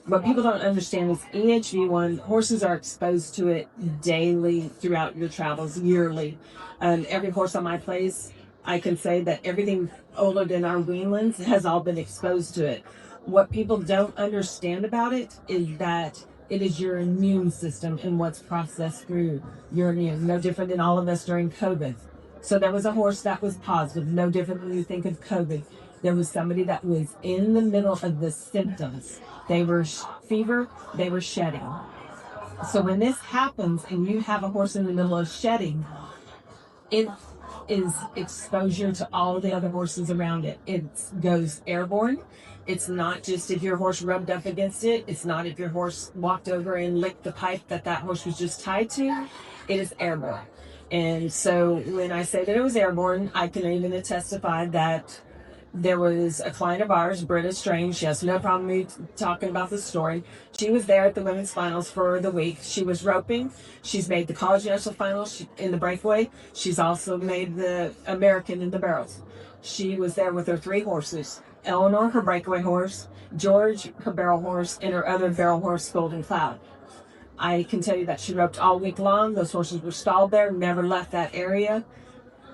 What people don't understand is EHV1, horses are exposed to it daily throughout your travels, yearly. Every horse on my place, I can say that everything older than our weanlings has all been exposed to it. What people don't understand about it is that it is your immune system and what's processed through your immune, no different than all of us during COVID. So there was a horse that was positive, no different when you think of COVID. There was somebody that was in the middle of the symptoms. They were fever, they were shedding. So when this happens and you have a horse in the middle of shedding, it is exposure to all the other horses around it. It goes airborne. It's not just if your horse rubbed up against it. It's not if your horse walked over and licked the pipe that that horse was just tied to. It is airborne. And so when I say that it was airborne, I can even testify that there was a client of ours, Britta Strange. She has no problem me talking about the story. She was there at the women's finals for the week. She was roping. She's made the college national finals in the breakaway. She's also made the American in the barrels. She was there with her 3 horses. Eleanor, her breakaway horse, George, her barrel horse, and her other barrel horse, Golden Cloud. I can tell you that she roped all week long. Those horses were stalled there, never left that area.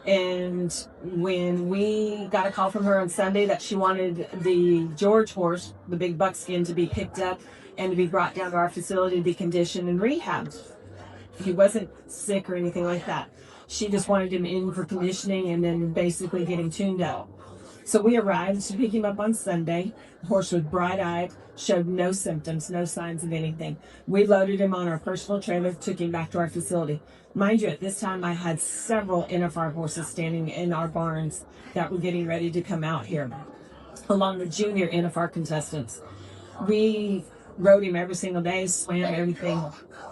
And when we got a call from her on Sunday that she wanted the George horse, the big buckskin, to be picked up and to be brought down to our facility to be conditioned and rehabbed. He wasn't sick or anything like that. She just wanted him in for conditioning and then basically getting tuned up. So we arrived to pick him up on Sunday. The horse was bright-eyed, showed no symptoms, no signs of anything. We loaded him on our personal trailer, took him back to our facility. Mind you, at this time, I had several NFR horses standing in our barns that were getting ready to come out here, along with junior NFR contestants. We rode him every single day, swam everything.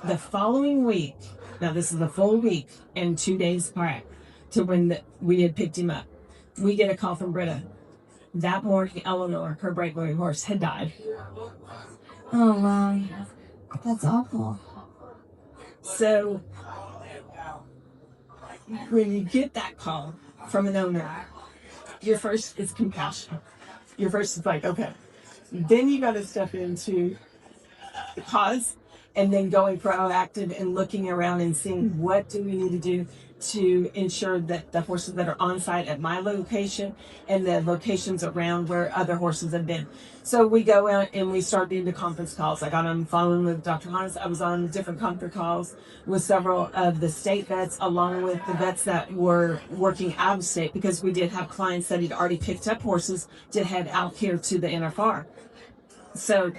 The following week, now this is a full week and 2 days prior to when we had picked him up, we get a call from Britta. That morning, Eleanor, her breakaway horse, had died. Oh, wow. That's awful. So when you get that call from an owner, your first is compassion. Your first is like, okay. Then you got to step into the cause and then going proactive and looking around and seeing what do we need to do to ensure that the horses that are on site at my location and the locations around where other horses have been. So we go out and we start doing the conference calls. I got on the phone with Dr. Hans. I was on different conference calls with several of the state vets, along with the vets that were working out of state, because we did have clients that had already picked up horses to head out here to the NFR. So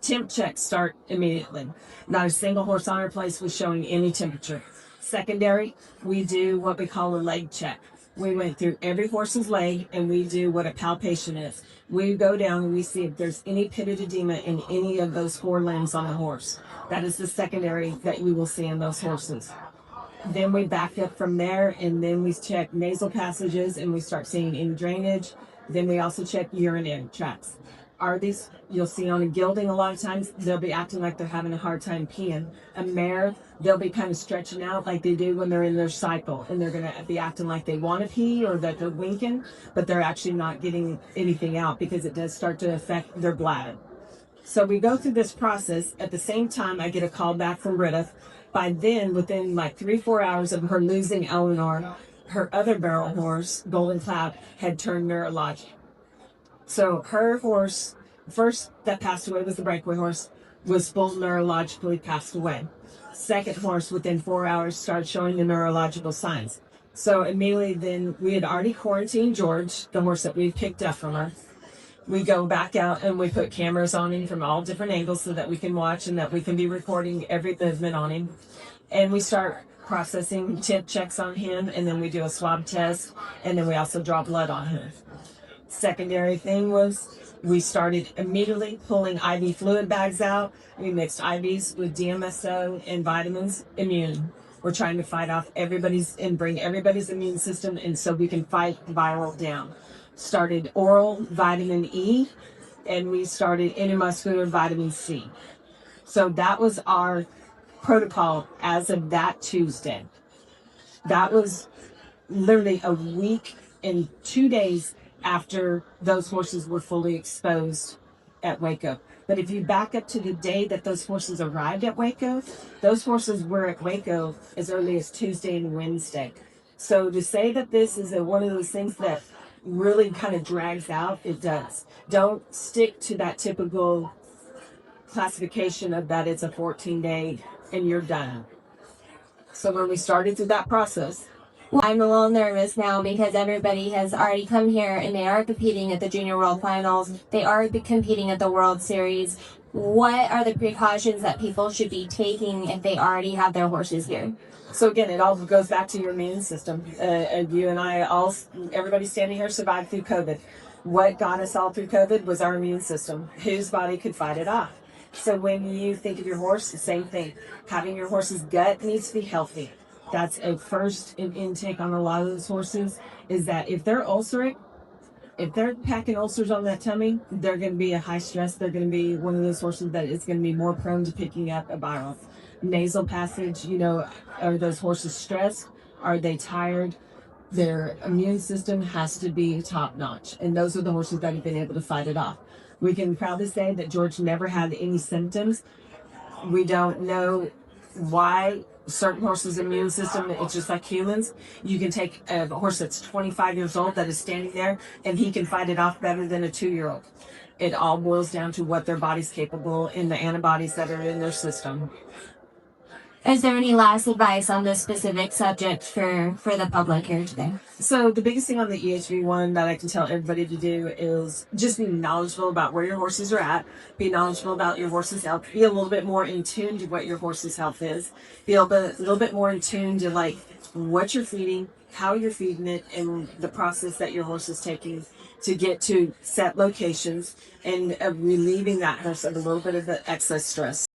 temp checks start immediately. Not a single horse on our place was showing any temperature. Secondary, we do what we call a leg check. We went through every horse's leg and we do what a palpation is. We go down and we see if there's any pitted edema in any of those 4 limbs on the horse. That is the secondary that we will see in those horses. Then we back up from there and then we check nasal passages and we start seeing any drainage. Then we also check urinary tracts. Are these, you'll see on a gelding a lot of times, they'll be acting like they're having a hard time peeing. A mare, they'll be kind of stretching out like they do when they're in their cycle, and they're going to be acting like they want to pee or that they're winking, but they're actually not getting anything out because it does start to affect their bladder. So we go through this process. At the same time, I get a call back from Britta. By then, within like 3-4 hours of her losing Eleanor, her other barrel horse, Golden Cloud, had turned neurologic. So her horse, first that passed away was the breakaway horse, was full neurologically passed away. Second horse, within 4 hours, started showing the neurological signs. So immediately then, we had already quarantined George, the horse that we picked up from her. We go back out and we put cameras on him from all different angles so that we can watch and that we can be recording every movement on him. And we start processing temp checks on him, and then we do a swab test, and then we also draw blood on him. Secondary thing was we started immediately pulling IV fluid bags out. We mixed IVs with DMSO and vitamins, immune. We're trying to fight off everybody's and bring everybody's immune system, and so we can fight viral down. Started oral vitamin E, and we started intramuscular vitamin C. So that was our protocol as of that Tuesday. That was literally a week and 2 days after those horses were fully exposed at Waco. But if you back up to the day that those horses arrived at Waco, those horses were at Waco as early as Tuesday and Wednesday. So to say that this is one of those things that really kind of drags out, it does. Don't stick to that typical classification of that it's a 14-day and you're done. So when we started through that process, I'm a little nervous now because everybody has already come here and they are competing at the Junior World Finals. They are competing at the World Series. What are the precautions that people should be taking if they already have their horses here? so again, it all goes back to your immune system. You and I, everybody standing here survived through COVID. What got us all through COVID was our immune system, whose body could fight it off. So when you think of your horse, the same thing. Having your horse's gut needs to be healthy. That's a first intake on a lot of those horses, is that if they're ulcerated, if they're packing ulcers on that tummy, they're going to be a high stress. They're going to be one of those horses that is going to be more prone to picking up a viral. Nasal passage, are those horses stressed? Are they tired? Their immune system has to be top notch. And those are the horses that have been able to fight it off. We can proudly say that George never had any symptoms. We don't know why certain horses' immune system, it's just like humans. You can take a horse that's 25 years old that is standing there and he can fight it off better than a 2-year-old. It all boils down to what their body's capable and the antibodies that are in their system. Is there any last advice on this specific subject for the public here today? So the biggest thing on the EHV1 that I can tell everybody to do is just be knowledgeable about where your horses are at, be knowledgeable about your horse's health, be a little bit more in tune to what your horse's health is, be a little bit more in tune to like what you're feeding, how you're feeding it, and the process that your horse is taking to get to set locations, and relieving that horse of a little bit of the excess stress.